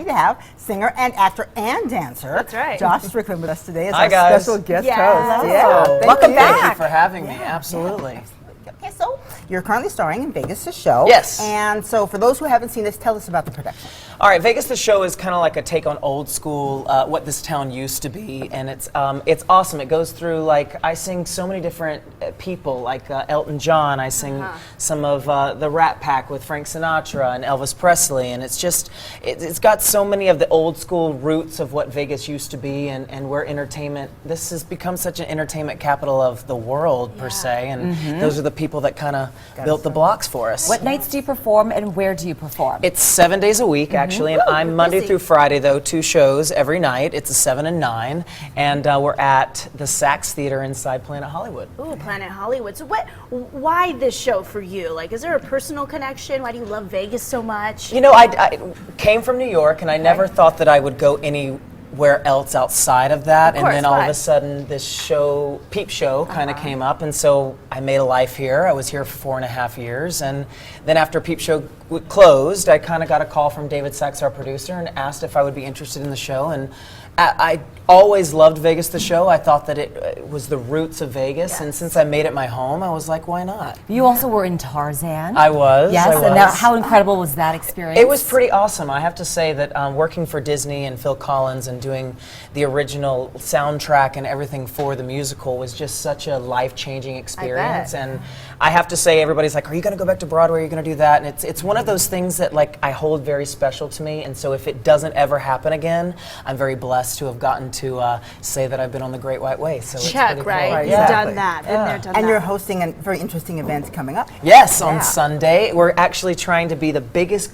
happy to have singer and actor and dancer. That's right. Josh Strickland with us today as Hi, our guys. special guest host. Yeah. Welcome back. Thank you for having me. Absolutely. Okay, so you're currently starring in Vegas the Show. Yes. And so for those who haven't seen this, tell us about the production. All right, Vegas the Show is kind of like a take on old school, what this town used to be, and it's awesome. It goes through, like, I sing so many different people, like Elton John. I sing some of the Rat Pack with Frank Sinatra and Elvis Presley, and it's just, it's got so many of the old school roots of what Vegas used to be, and where entertainment, this has become such an entertainment capital of the world, per se, and those are the people that kind of built the blocks for us. What nights do you perform and where do you perform? It's 7 days a week, actually, and I'm Monday through Friday, though, 2 shows every night. It's a 7 and 9, and we're at the Saks Theater inside Planet Hollywood. Ooh, Planet Hollywood. So why this show for you? Like, is there a personal connection? Why do you love Vegas so much? You know, I came from New York, and I never thought that I would go anywhere else outside of that. Of course, and then all why? of a sudden, this show, Peep Show, kind of came up, and so I made a life here. I was here for 4.5 years, and then after Peep Show closed, I kind of got a call from David Sachs, our producer, and asked if I would be interested in the show. And I always loved Vegas the Show. I thought that it was the roots of Vegas, and since I made it my home, I was like, why not? You also were in Tarzan. I was. Yes, I was. and now, how incredible was that experience? It was pretty awesome. I have to say that working for Disney and Phil Collins and doing the original soundtrack and everything for the musical was just such a life-changing experience. And I have to say, everybody's like, are you going to go back to Broadway? Are you going to do that? And it's one of those things that, like, I hold very special to me. And so if it doesn't ever happen again, I'm very blessed to have gotten to say that I've been on the Great White Way. So it's pretty cool. Right? Yeah. You've done that. Been there, done And that. you're hosting a very interesting event coming up. Yes, on Sunday. We're actually trying to be the biggest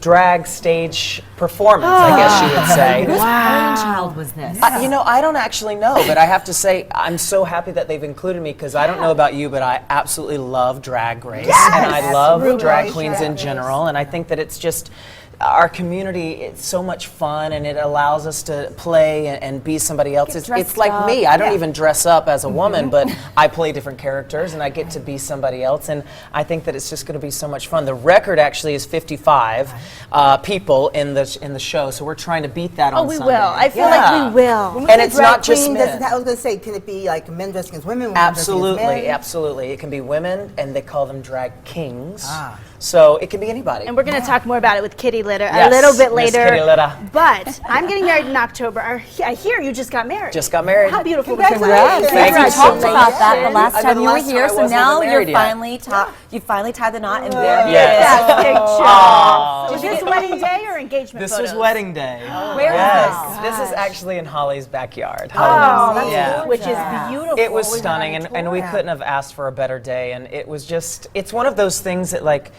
drag stage performance, I guess you would say. Whose brainchild was this? You know, I don't actually know, but I have to say I'm so happy that they've included me, because I don't know about you, but I absolutely love Drag Race, and I love drag queens in general, and I think that it's just our community, it's so much fun, and it allows us to play and be somebody else. It's like me. I don't even dress up as a woman, but I play different characters, and I get to be somebody else, and I think that it's just going to be so much fun. The record actually is 55 people in the show, so we're trying to beat that on we Sunday. will. I feel like we will. When we And say it's drag not just queen, men. I was going to say, can it be like men dressing as women? Absolutely, absolutely. It can be women, and they call them drag kings. So it can be anybody. And we're going to talk more about it with Kitty Litter Yes, a little bit Miss later. Kitty Litter. But I'm getting married in October. I hear you just got married. Just got married. How beautiful. Congratulations. Thank you We so talked much. about that the last I know time the you were last time here, I so wasn't now even you're married yet. finally tied the knot, and there Yes. That picture. Aw. Is this wedding day or engagement This photos? was wedding day. Where Yes, is this is actually in Holly's backyard. Oh, Holly that's knows. Yeah. which is beautiful. It was We stunning, had a and we tour. couldn't have asked for a better day. And it was just, it's one of those things that, like,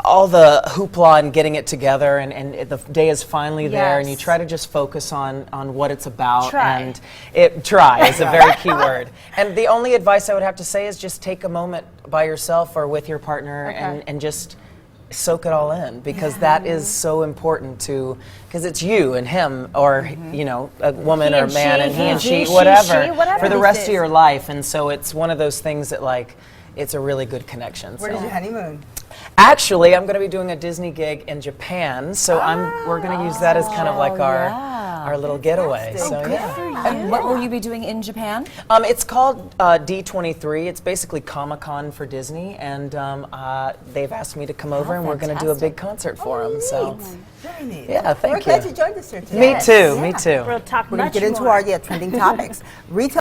all the hoopla and getting it together, and the day is finally there, and you Yes. try to just focus on what it's about. Try. And try is a very key word. And the only advice I would have to say is just take a moment by yourself or with your partner and just soak it all in, because that is so important to, because it's you and him, or you know, a woman He or and man, she, and he he, and she, she, whatever, whatever for the this rest is. of your life. And so it's one of those things that, like, it's a really good connection. Where So. did your honeymoon? Actually, I'm going to be doing a Disney gig in Japan, so we're going to use that as kind of like our little getaway. So yeah. And what will you be doing in Japan? It's called D23. It's basically Comic-Con for Disney, and they've asked me to come over, and we're going to do a big concert for them. So Very neat. yeah, thank We're glad you. you joined us here today. Me too. Me too. We'll talk We're going much to get into more. our trending topics. Retail